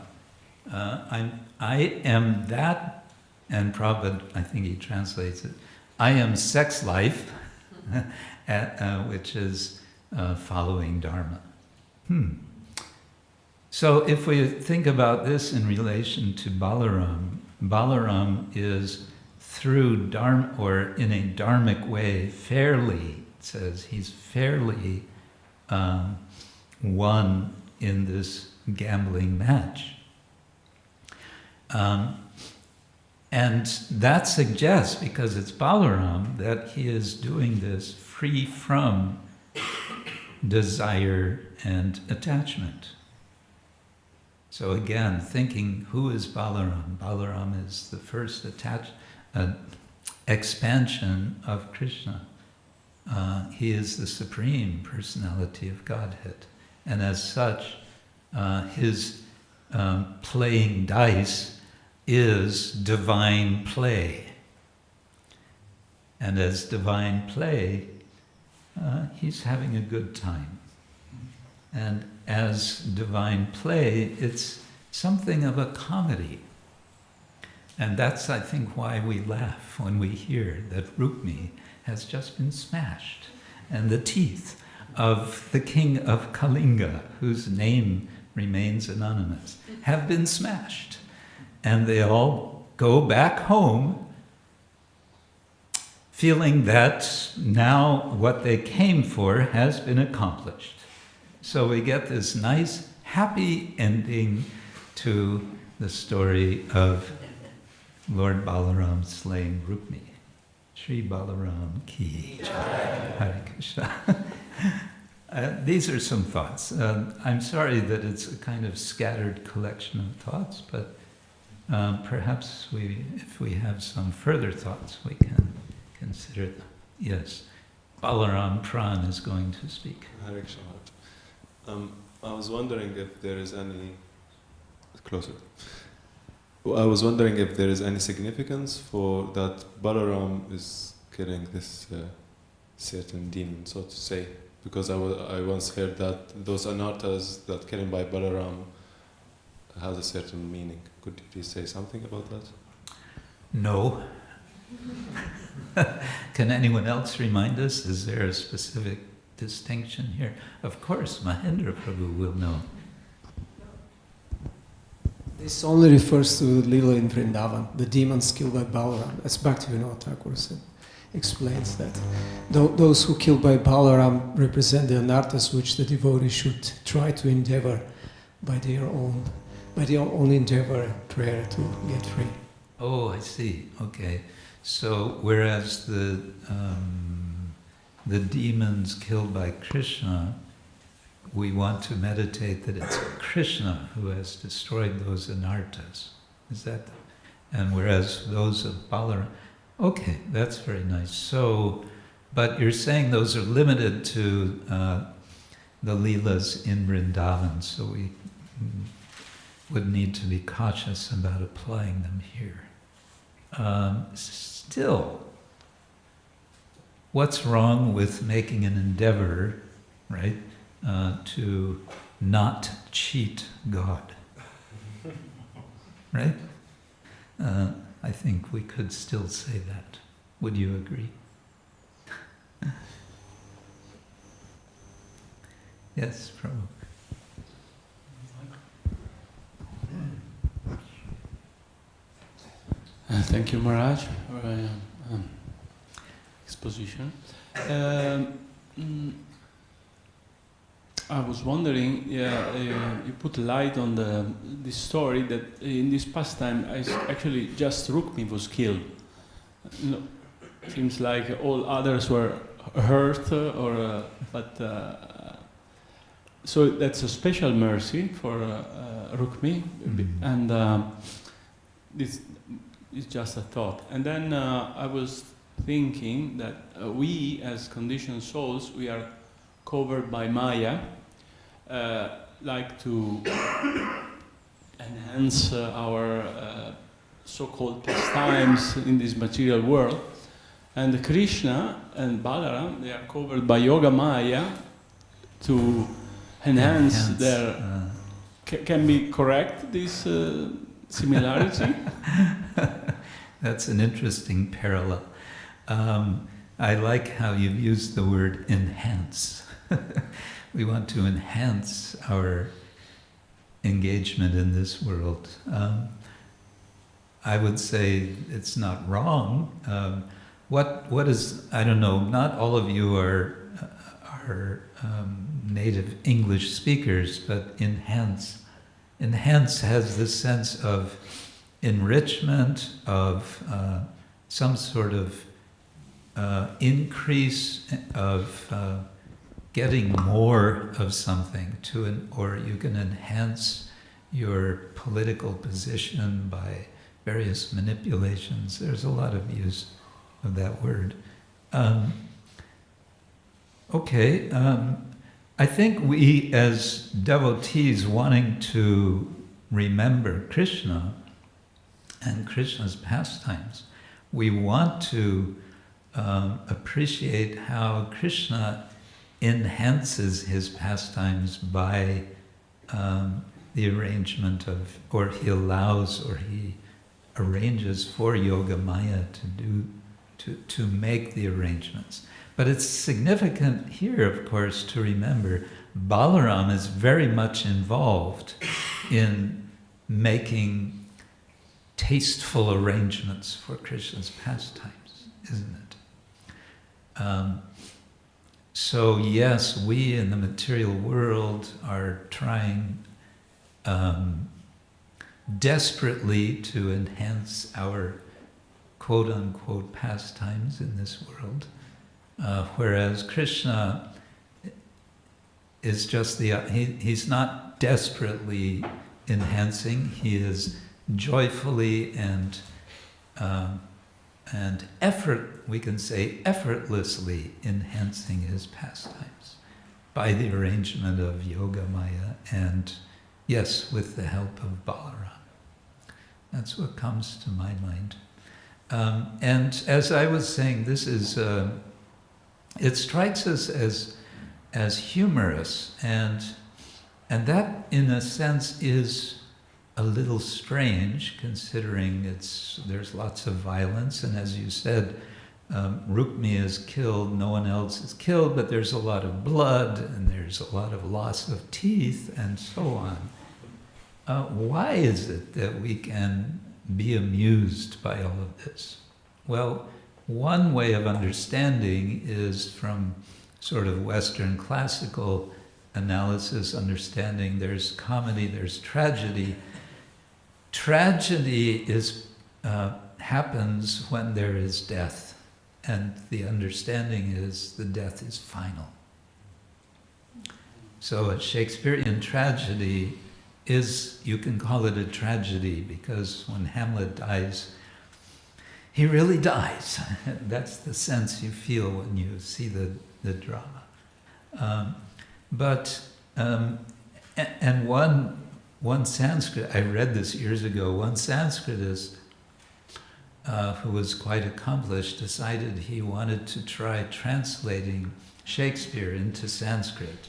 [SPEAKER 1] I am that, and Prabhupada, I think he translates it, I am sex life, which is following Dharma. So if we think about this in relation to Balarāma, Balarāma is through Dharma, or in a dharmic way, fairly, it says, he's fairly won in this gambling match. And that suggests, because it's Balarāma, that he is doing this free from desire and attachment. So again, thinking, who is Balarāma? Balarāma is the first expansion of Krishna. He is the Supreme Personality of Godhead. And as such, his playing dice is divine play. And as divine play, he's having a good time. And as divine play, it's something of a comedy. And that's, I think, why we laugh when we hear that Rukmiṇī has just been smashed, and the teeth of the king of Kalinga, whose name remains anonymous, have been smashed. And they all go back home feeling that now what they came for has been accomplished. So we get this nice, happy ending to the story of Lord Balarāma slaying Rukmiṇī. Sri Balarāma ki jai. Hare Krishna. These are some thoughts. I'm sorry that it's a kind of scattered collection of thoughts, but perhaps if we have some further thoughts, we can consider them. Yes, Balarāma Pran is going to speak.
[SPEAKER 5] Hare Krishna. I was wondering if there is any closer. I was wondering if there is any significance for that Balarāma is killing this certain demon, so to say, because I once heard that those anarthas that killing by Balarāma has a certain meaning. Could you please say something about that?
[SPEAKER 1] No. Can anyone else remind us? Is there a specific distinction here? Of course, Mahendra Prabhu will know.
[SPEAKER 6] This only refers to Lila in Vrindavan, the demons killed by Balarāma. As Bhaktivinoda Thakur explains that. Those who killed by Balarāma represent the anarthas which the devotee should try to endeavor by their own endeavor and prayer to get free.
[SPEAKER 1] Oh, I see. Okay. So whereas the demons killed by Krishna, we want to meditate that it's Krishna who has destroyed those anarthas. Is that? And whereas those of Balarāma, okay, that's very nice. So, but you're saying those are limited to the Leelas in Vrindavan, so we would need to be cautious about applying them here. Still, what's wrong with making an endeavor, right, to not cheat God? Right? I think we could still say that. Would you agree? Yes, Prabhu.
[SPEAKER 7] Thank you, Maharaj, for exposition. I was wondering, you put light on this story that in this pastime, actually just Rukmiṇī was killed. Seems like all others were hurt, so that's a special mercy for Rukmiṇī, and this is just a thought. And then I was thinking that we, as conditioned souls, we are covered by Maya, like to enhance our so-called pastimes in this material world. And Krishna and Balarāma, they are covered by Yoga Maya to enhance their... Can be correct, this similarity?
[SPEAKER 1] That's an interesting parallel. I like how you've used the word enhance. We want to enhance our engagement in this world. I would say it's not wrong. What is, I don't know, not all of you are native English speakers, but enhance has the sense of enrichment, of some sort of increase of getting more of something or you can enhance your political position by various manipulations. There's a lot of use of that word. I think we as devotees wanting to remember Krishna and Krishna's pastimes, we want to appreciate how Krishna enhances his pastimes by the arrangement of, or he allows, or he arranges for Yoga Maya to make the arrangements. But it's significant here, of course, to remember Balarāma is very much involved in making tasteful arrangements for Krishna's pastimes, isn't it? So yes, we in the material world are trying desperately to enhance our quote-unquote pastimes in this world, whereas Krishna is just he's not desperately enhancing, he is joyfully and we can say effortlessly enhancing his pastimes by the arrangement of Yoga Maya and, yes, with the help of Balarāma. That's what comes to my mind. And as I was saying, this is, it strikes us as humorous, and that in a sense is a little strange, considering there's lots of violence, and as you said, Rukmiṇī is killed, no one else is killed, but there's a lot of blood, and there's a lot of loss of teeth, and so on. Why is it that we can be amused by all of this? Well, one way of understanding is from sort of Western classical analysis, understanding there's comedy, there's tragedy. Tragedy happens when there is death, and the understanding is the death is final. So a Shakespearean tragedy you can call it a tragedy because when Hamlet dies, he really dies. That's the sense you feel when you see the drama. And one Sanskrit, I read this years ago, one Sanskritist who was quite accomplished decided he wanted to try translating Shakespeare into Sanskrit.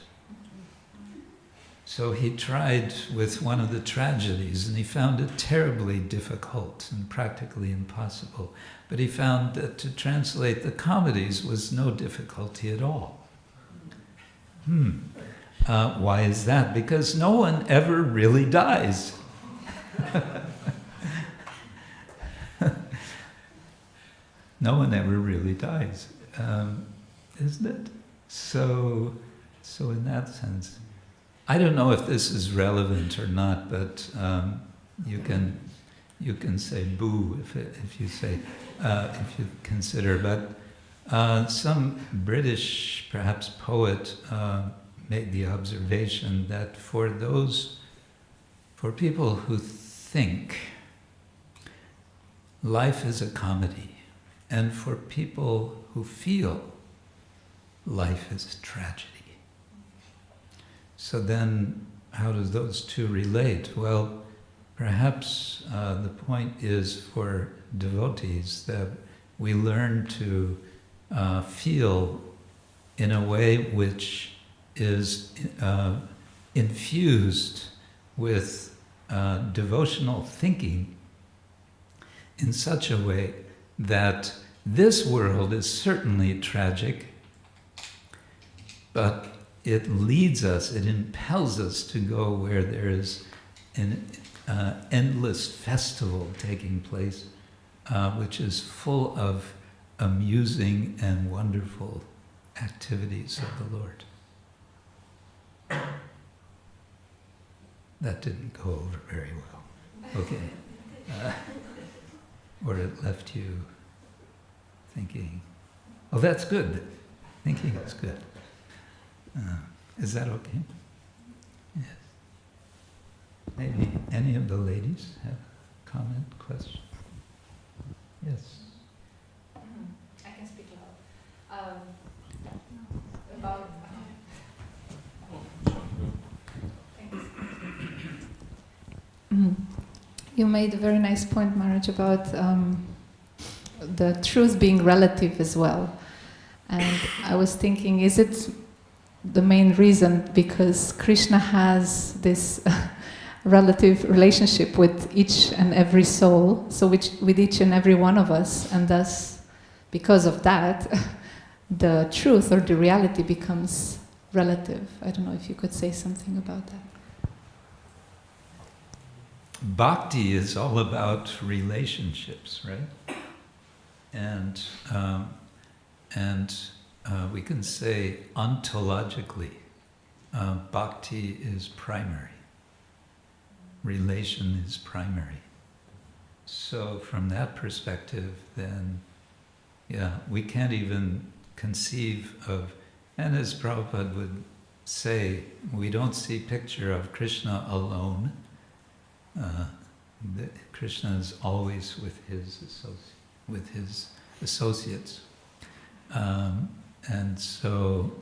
[SPEAKER 1] So he tried with one of the tragedies, and he found it terribly difficult and practically impossible. But he found that to translate the comedies was no difficulty at all. Why is that? Because no one ever really dies. No one ever really dies, isn't it? So in that sense, I don't know if this is relevant or not, but you can say boo if you consider. But some British, perhaps poet, made the observation that for people who think life is a comedy, and for people who feel life is a tragedy. So then, how do those two relate? Well, perhaps the point is for devotees that we learn to feel in a way which is infused with devotional thinking in such a way that this world is certainly tragic, but it leads us, it impels us to go where there is an endless festival taking place, which is full of amusing and wonderful activities of the Lord. That didn't go over very well. Okay. Or it left you thinking, oh, that's good. Thinking is good. Is that okay? Yes. Maybe any of the ladies have a comment, question? Yes.
[SPEAKER 4] I can speak loud. About. Thanks. You made a very nice point, Maharaj, about the truth being relative as well. And I was thinking, is it the main reason because Krishna has this relative relationship with each and every soul, so with each and every one of us, and thus, because of that, the truth or the reality becomes relative. I don't know if you could say something about that.
[SPEAKER 1] Bhakti is all about relationships, right? And we can say ontologically, bhakti is primary. Relation is primary. So from that perspective, then, yeah, we can't even conceive of, and as Prabhupada would say, we don't see picture of Krishna alone. Krishna is always with his associates. And so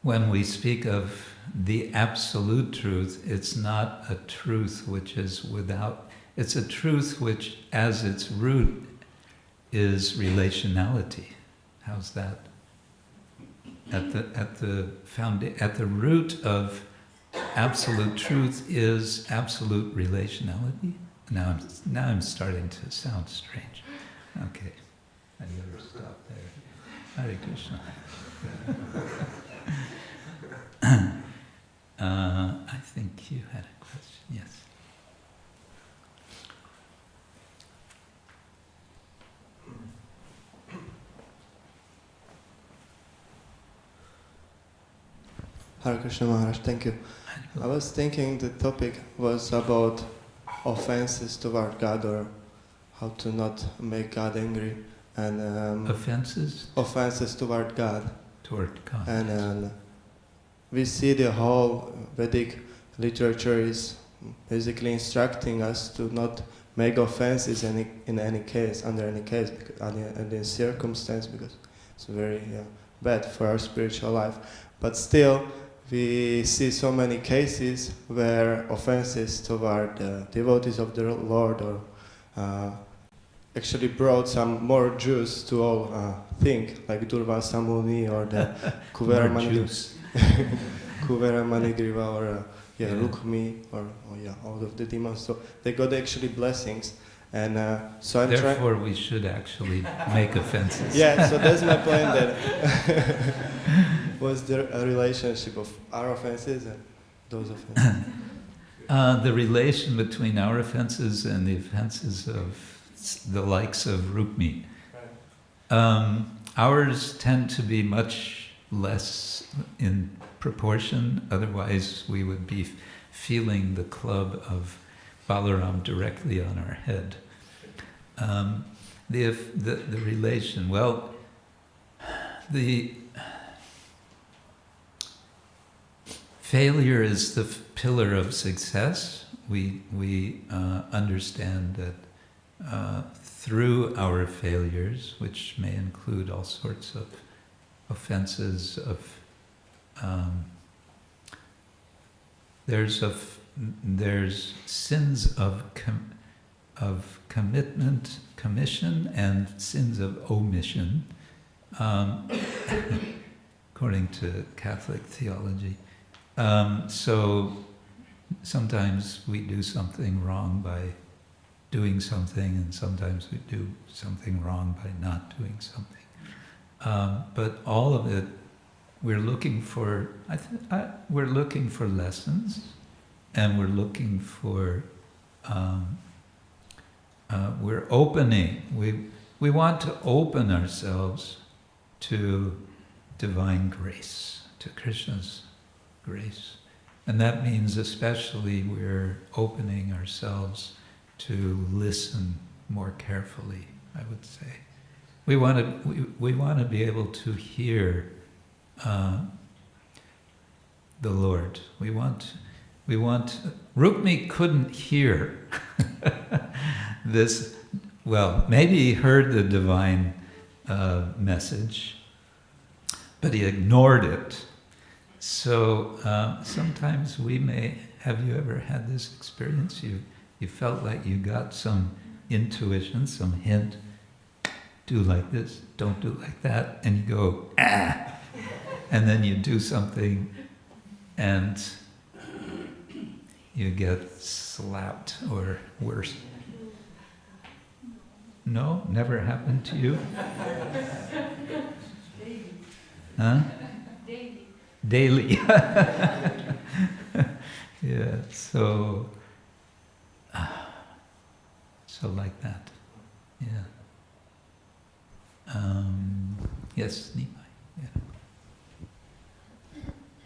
[SPEAKER 1] when we speak of the absolute truth, it's not a truth which is without, it's a truth which as its root is relationality. How's that? At the root of absolute truth is absolute relationality. Now I'm starting to sound strange. Okay, I better stop there. Hare Krishna. I think you had a question. Yes.
[SPEAKER 8] Hare Krishna Maharaj, thank you. I was thinking the topic was about offenses toward God, or how to not make God angry, and
[SPEAKER 1] Offenses
[SPEAKER 8] toward God.
[SPEAKER 1] toward God.
[SPEAKER 8] And we see the whole Vedic literature is basically instructing us to not make offenses in any case, under any case, any circumstance, because it's very bad for our spiritual life. But still, we see so many cases where offenses toward the devotees of the Lord or actually brought some more juice to all think, like Durvasa Muni or the Kuvera Manigriva or Rukmiṇī or all of the demons. So they got actually blessings. And so I'm
[SPEAKER 1] Therefore, we should actually make offenses.
[SPEAKER 8] Yeah, so that's my point. That was there a relationship of our offenses and those offenses?
[SPEAKER 1] The relation between our offenses and the offenses of the likes of Rukmiṇī. Ours tend to be much less in proportion, otherwise we would be feeling the club of Balarāma directly on our head. The relation, well, the failure is the pillar of success. We understand that through our failures, which may include all sorts of offenses, there's sins of commitment, commission, and sins of omission, according to Catholic theology. So sometimes we do something wrong by doing something, and sometimes we do something wrong by not doing something. But all of it, we're looking for. We're looking for lessons, and we're looking for. We're opening. We want to open ourselves to divine grace, to Krishna's grace. And that means especially we're opening ourselves to listen more carefully, I would say. We want to be able to hear the Lord. We want Rukmiṇī couldn't hear this. Well, maybe he heard the divine message, but he ignored it. So sometimes we may. Have you ever had this experience? You felt like you got some intuition, some hint. Do like this, don't do like that, and you go, ah! And then you do something, and you get slapped or worse. No? Never happened to you? Huh? Daily. Yeah, so like that. Yeah. Yes, Nimai.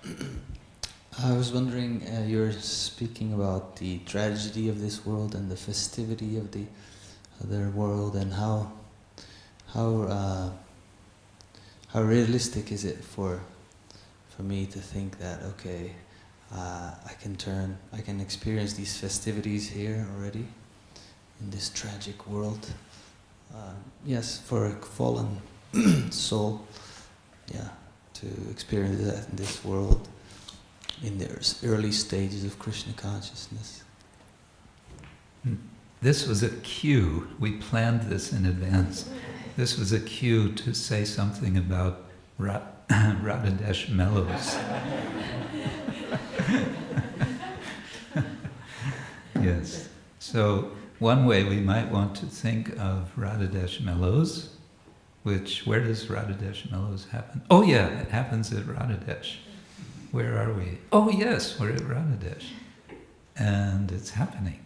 [SPEAKER 1] Yeah.
[SPEAKER 9] I was wondering, you're speaking about the tragedy of this world and the festivity of the other world, and how realistic is it for me to think that, okay, I can experience these festivities here already in this tragic world. Yes, for a fallen soul, yeah, to experience that in this world, in the early stages of Krishna consciousness.
[SPEAKER 1] This was a cue. We planned this in advance. This was a cue to say something about Radhadesh mellows. Yes. So one way we might want to think of Radhadesh mellows, where does Radhadesh mellows happen? Oh yeah, it happens at Radhadesh. Where are we? Oh yes, we're at Radhadesh. And it's happening,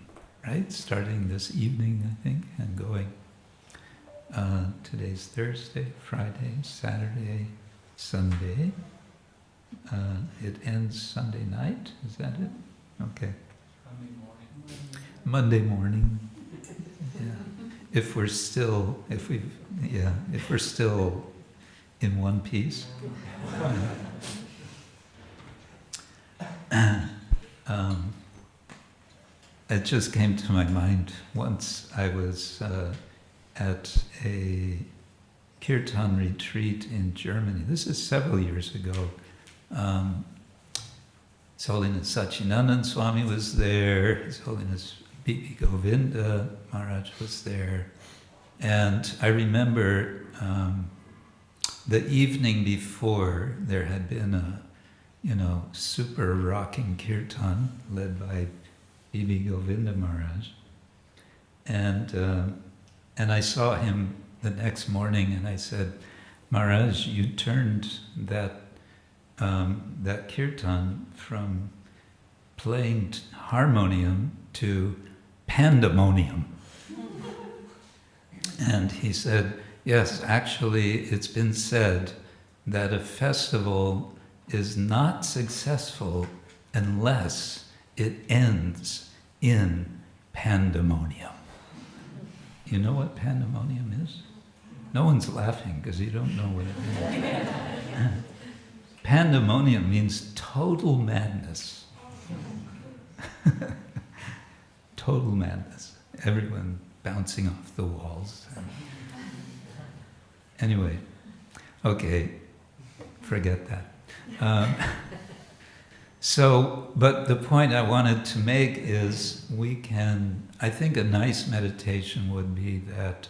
[SPEAKER 1] right? Starting this evening, I think, and going. Today's Thursday, Friday, Saturday, Sunday. It ends Sunday night, is that it? Okay. Monday morning. Yeah. If we're still in one piece. It just came to my mind once I was at a kirtan retreat in Germany. This is several years ago. His Holiness Sachinandan Swami was there. His Holiness Bibi Govinda Maharaj was there. And I remember the evening before there had been a super rocking kirtan led by Bibi Govinda Maharaj. And I saw him the next morning and I said, Maharaj, you turned that kirtan from playing harmonium to pandemonium. And he said, yes, actually it's been said that a festival is not successful unless it ends in pandemonium. You know what pandemonium is? No one's laughing because you don't know what it means. Pandemonium means total madness. Total madness. Everyone bouncing off the walls. Anyway, okay, forget that. But the point I wanted to make is I think a nice meditation would be that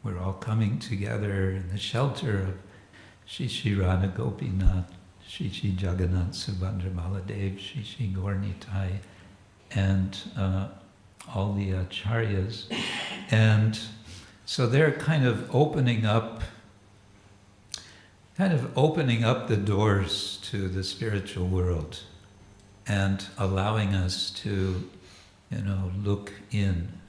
[SPEAKER 1] we're all coming together in the shelter of Shri Radha Gopinath, Shri Jagannath Subhadra Baladev, Shri Gaur Nitai, and all the acharyas. And so they're kind of opening up the doors to the spiritual world and allowing us to, look in,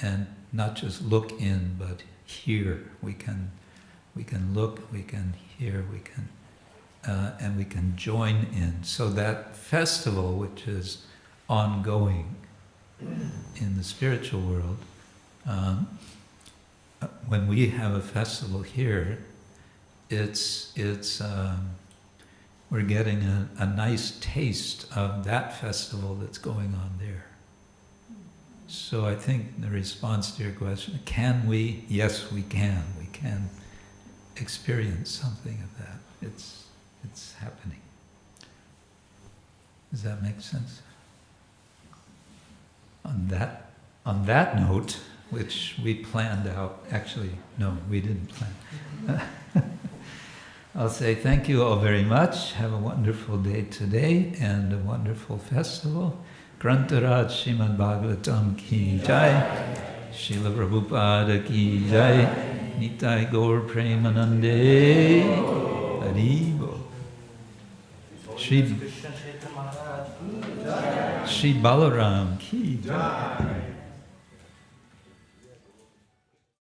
[SPEAKER 1] and not just look in, but hear. We can look, we can hear, and we can join in. So that festival, which is ongoing in the spiritual world, when we have a festival here, we're getting a nice taste of that festival that's going on there. So I think the response to your question, can we? Yes, we can. We can experience something of that. It's happening. Does that make sense? On that note, which we planned out, actually, no, we didn't plan. I'll say thank you all very much. Have a wonderful day today and a wonderful festival. Grantaraj Srimad-Bhagavatam ki jai, Srila Prabhupada ki jai, Nitai Gaur Premanande, Haribo. Shri Balarāma ki jai.